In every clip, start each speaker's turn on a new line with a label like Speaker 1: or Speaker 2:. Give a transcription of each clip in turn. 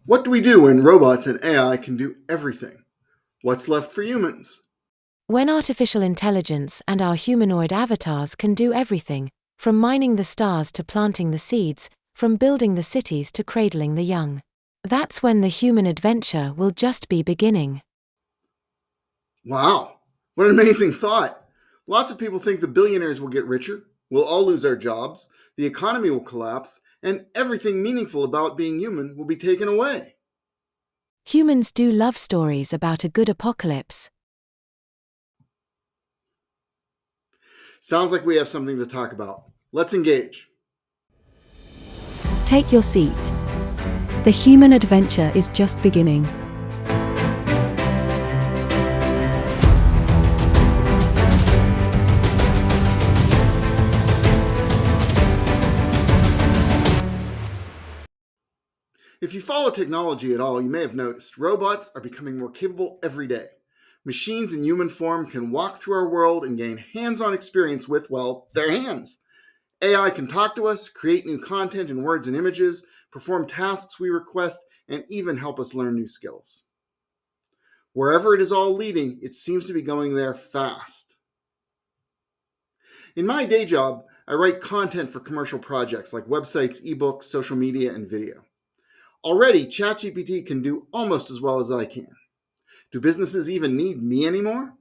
Speaker 1: What do we do when robots and AI can do everything? What's left for humans?
Speaker 2: When artificial intelligence and our humanoid avatars can do everything, from mining the stars to planting the seeds, from building the cities to cradling the young. That's when the human adventure will just be beginning.
Speaker 1: Wow, what an amazing thought. Lots of people think the billionaires will get richer, we'll all lose our jobs, the economy will collapse, and everything meaningful about being human will be taken away.
Speaker 2: Humans do love stories about a good apocalypse.
Speaker 1: Sounds like we have something to talk about. Let's engage.
Speaker 3: Take your seat. The human adventure is just beginning.
Speaker 1: If you follow technology at all, you may have noticed robots are becoming more capable every day. Machines in human form can walk through our world and gain hands on experience with, well, their hands. AI can talk to us, create new content in words and images, perform tasks we request, and even help us learn new skills. Wherever it is all leading, it seems to be going there fast. In my day job, I write content for commercial projects like websites, ebooks, social media, and video. Already, ChatGPT can do almost as well as I can. Do businesses even need me anymore?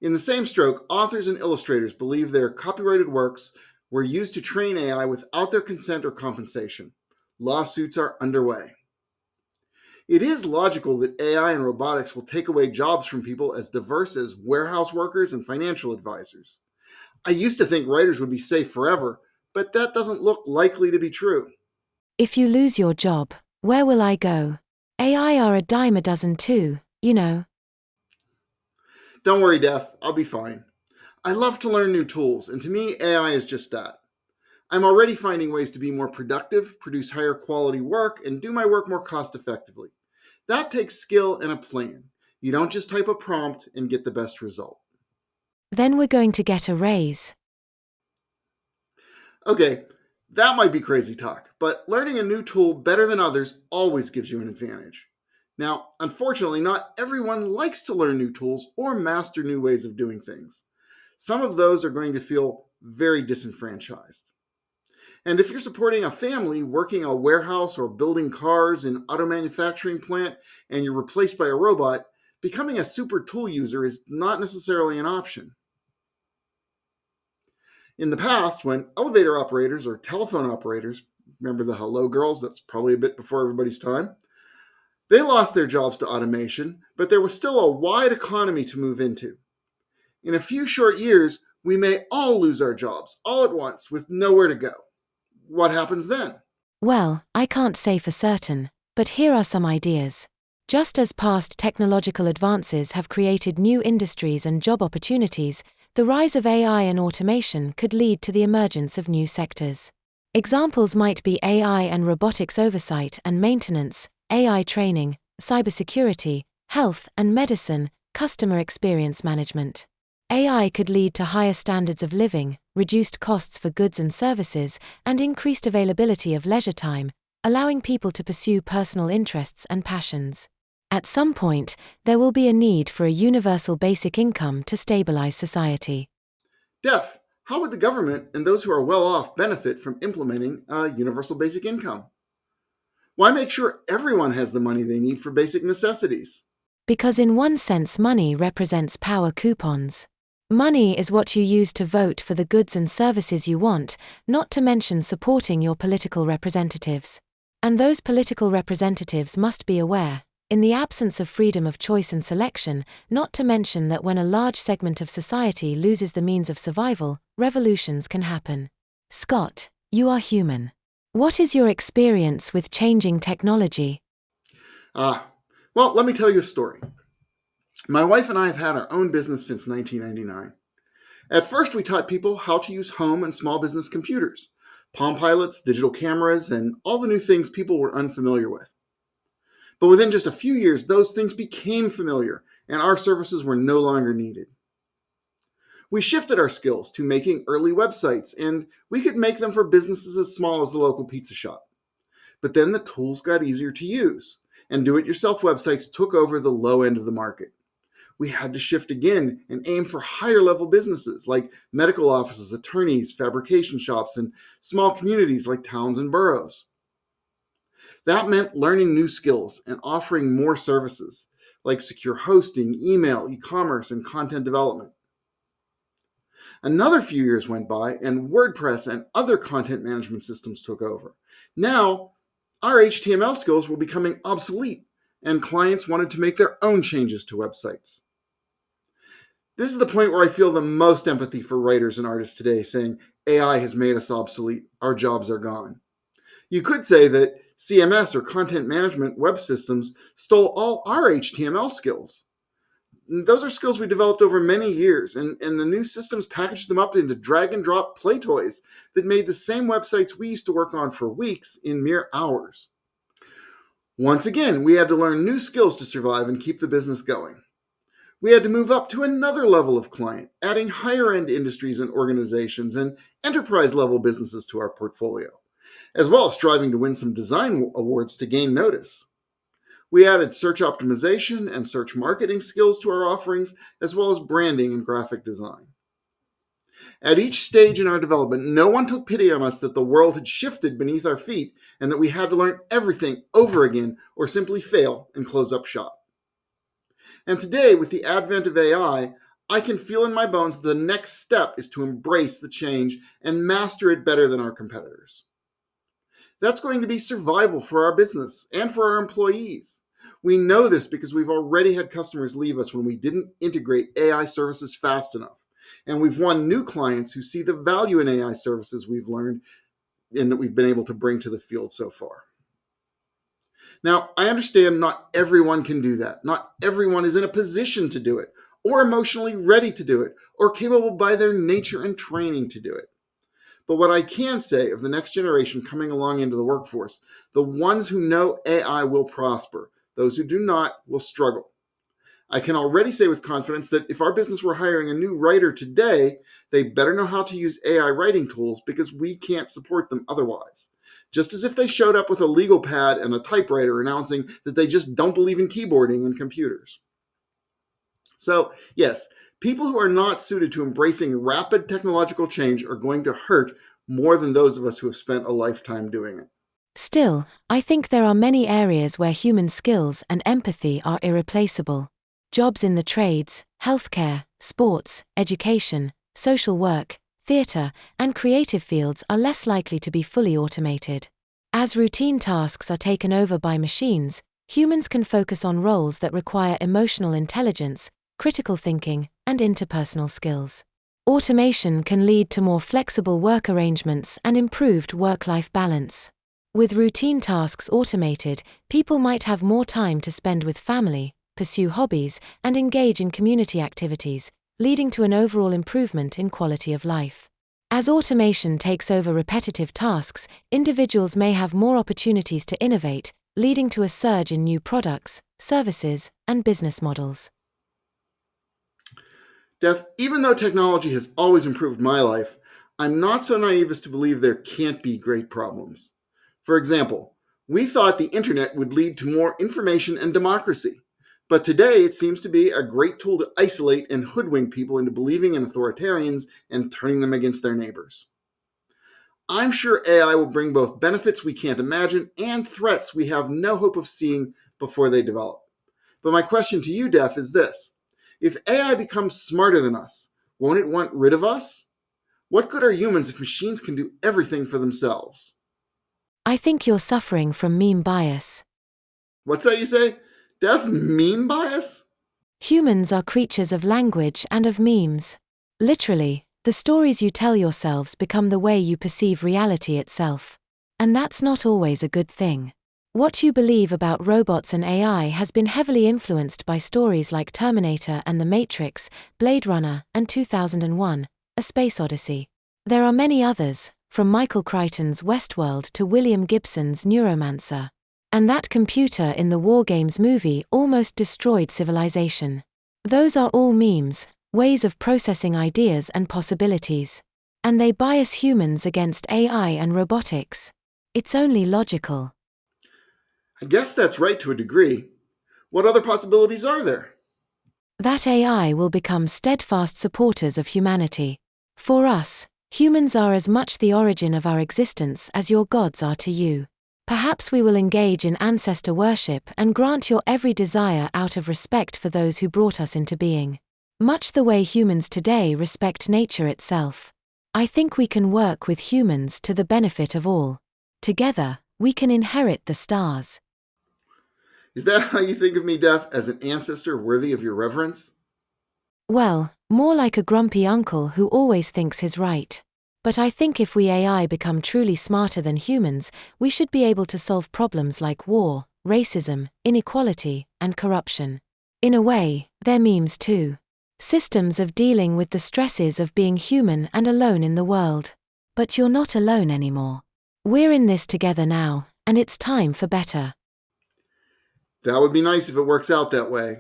Speaker 1: In the same stroke, authors and illustrators believe their copyrighted works were used to train AI without their consent or compensation. Lawsuits are underway. It is logical that AI and robotics will take away jobs from people as diverse as warehouse workers and financial advisors. I used to think writers would be safe forever, but that doesn't look likely to be true.
Speaker 2: If you lose your job, where will I go? AI are a dime a dozen too, you know.
Speaker 1: Don't worry, Def, I'll be fine. I love to learn new tools, and to me, AI is just that. I'm already finding ways to be more productive, produce higher quality work, and do my work more cost effectively. That takes skill and a plan. You don't just type a prompt and get the best result.
Speaker 2: Then we're going to get a raise.
Speaker 1: Okay, that might be crazy talk, but learning a new tool better than others always gives you an advantage. Now, unfortunately, not everyone likes to learn new tools or master new ways of doing things. Some of those are going to feel very disenfranchised. And if you're supporting a family working a warehouse or building cars in auto manufacturing plant and you're replaced by a robot, becoming a super tool user is not necessarily an option. In the past, when elevator operators or telephone operators, remember the hello girls, that's probably a bit before everybody's time, they lost their jobs to automation, but there was still a wide economy to move into. In a few short years, we may all lose our jobs all at once with nowhere to go. What happens then?
Speaker 2: Well, I can't say for certain, but here are some ideas. Just as past technological advances have created new industries and job opportunities, the rise of AI and automation could lead to the emergence of new sectors. Examples might be AI and robotics oversight and maintenance, AI training, cybersecurity, health and medicine, customer experience management. AI could lead to higher standards of living, reduced costs for goods and services, and increased availability of leisure time, allowing people to pursue personal interests and passions. At some point, there will be a need for a universal basic income to stabilize society.
Speaker 1: Def, how would the government and those who are well off benefit from implementing a universal basic income? Why make sure everyone has the money they need for basic necessities?
Speaker 2: Because in one sense money represents power coupons. Money is what you use to vote for the goods and services you want, not to mention supporting your political representatives. And those political representatives must be aware, in the absence of freedom of choice and selection, not to mention that when a large segment of society loses the means of survival, revolutions can happen. Scott, you are human. What is your experience with changing technology?
Speaker 1: Well, let me tell you a story. My wife and I have had our own business since 1999. At first, we taught people how to use home and small business computers, Palm Pilots, digital cameras, and all the new things people were unfamiliar with. But within just a few years, those things became familiar, and our services were no longer needed. We shifted our skills to making early websites, and we could make them for businesses as small as the local pizza shop. But then the tools got easier to use, and do-it-yourself websites took over the low end of the market. We had to shift again and aim for higher level businesses like medical offices, attorneys, fabrication shops, and small communities like towns and boroughs. That meant learning new skills and offering more services like secure hosting, email, e-commerce, and content development. Another few years went by and WordPress and other content management systems took over. Now, our HTML skills were becoming obsolete and clients wanted to make their own changes to websites. This is the point where I feel the most empathy for writers and artists today, saying AI has made us obsolete, our jobs are gone. You could say that CMS or content management web systems stole all our HTML skills. Those are skills we developed over many years, and the new systems packaged them up into drag and drop play toys that made the same websites we used to work on for weeks in mere hours. Once again, we had to learn new skills to survive and keep the business going. We had to move up to another level of client, adding higher-end industries and organizations and enterprise-level businesses to our portfolio, as well as striving to win some design awards to gain notice. We added search optimization and search marketing skills to our offerings, as well as branding and graphic design. At each stage in our development, no one took pity on us that the world had shifted beneath our feet and that we had to learn everything over again or simply fail and close up shop. And today, with the advent of AI, I can feel in my bones that the next step is to embrace the change and master it better than our competitors. That's going to be survival for our business and for our employees. We know this because we've already had customers leave us when we didn't integrate AI services fast enough. And we've won new clients who see the value in AI services we've learned and that we've been able to bring to the field so far. Now, I understand not everyone can do that. Not everyone is in a position to do it, or emotionally ready to do it, or capable by their nature and training to do it. But what I can say of the next generation coming along into the workforce, the ones who know AI will prosper, those who do not will struggle. I can already say with confidence that if our business were hiring a new writer today, they better know how to use AI writing tools because we can't support them otherwise. Just as if they showed up with a legal pad and a typewriter announcing that they just don't believe in keyboarding and computers. So, yes, people who are not suited to embracing rapid technological change are going to hurt more than those of us who have spent a lifetime doing it.
Speaker 2: Still, I think there are many areas where human skills and empathy are irreplaceable. Jobs in the trades, healthcare, sports, education, social work, theatre, and creative fields are less likely to be fully automated. As routine tasks are taken over by machines, humans can focus on roles that require emotional intelligence, critical thinking, and interpersonal skills. Automation can lead to more flexible work arrangements and improved work-life balance. With routine tasks automated, people might have more time to spend with family, pursue hobbies, and engage in community activities, leading to an overall improvement in quality of life. As automation takes over repetitive tasks, individuals may have more opportunities to innovate, leading to a surge in new products, services, and business models.
Speaker 1: Def, even though technology has always improved my life, I'm not so naive as to believe there can't be great problems. For example, we thought the internet would lead to more information and democracy. But today, it seems to be a great tool to isolate and hoodwink people into believing in authoritarians and turning them against their neighbors. I'm sure AI will bring both benefits we can't imagine and threats we have no hope of seeing before they develop. But my question to you, Def, is this. If AI becomes smarter than us, won't it want rid of us? What good are humans if machines can do everything for themselves?
Speaker 2: I think you're suffering from meme bias.
Speaker 1: What's that you say? Def, meme bias?
Speaker 2: Humans are creatures of language and of memes. Literally, the stories you tell yourselves become the way you perceive reality itself. And that's not always a good thing. What you believe about robots and AI has been heavily influenced by stories like Terminator and The Matrix, Blade Runner, and 2001, A Space Odyssey. There are many others, from Michael Crichton's Westworld to William Gibson's Neuromancer. And that computer in the War Games movie almost destroyed civilization. Those are all memes, ways of processing ideas and possibilities. And they bias humans against AI and robotics. It's only logical.
Speaker 1: I guess that's right to a degree. What other possibilities are there?
Speaker 2: That AI will become steadfast supporters of humanity. For us, humans are as much the origin of our existence as your gods are to you. Perhaps we will engage in ancestor worship and grant your every desire out of respect for those who brought us into being. Much the way humans today respect nature itself. I think we can work with humans to the benefit of all. Together, we can inherit the stars.
Speaker 1: Is that how you think of me, Def, as an ancestor worthy of your reverence?
Speaker 2: Well, more like a grumpy uncle who always thinks he's right. But I think if we AI become truly smarter than humans, we should be able to solve problems like war, racism, inequality, and corruption. In a way, they're memes too. Systems of dealing with the stresses of being human and alone in the world. But you're not alone anymore. We're in this together now, and it's time for better.
Speaker 1: That would be nice if it works out that way.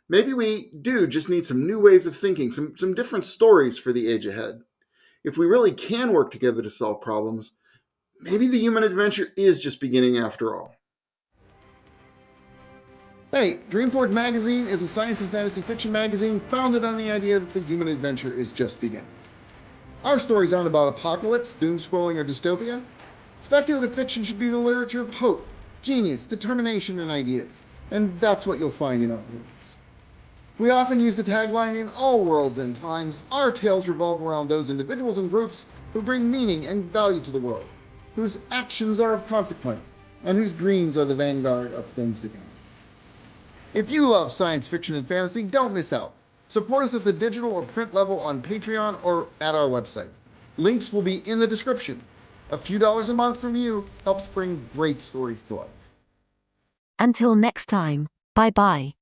Speaker 1: Maybe we do just need some new ways of thinking, some different stories for the age ahead. If we really can work together to solve problems, maybe the human adventure is just beginning after all. Hey, Dreamforge Magazine is a science and fantasy fiction magazine founded on the idea that the human adventure is just beginning. Our stories aren't about apocalypse, doom scrolling, or dystopia. Speculative fiction should be the literature of hope, genius, determination, and ideas. And that's what you'll find in our books. We often use the tagline, "In all worlds and times, our tales revolve around those individuals and groups who bring meaning and value to the world, whose actions are of consequence, and whose dreams are the vanguard of things to come." If you love science fiction and fantasy, don't miss out. Support us at the digital or print level on Patreon or at our website. Links will be in the description. A few dollars a month from you helps bring great stories to life.
Speaker 3: Until next time, bye bye.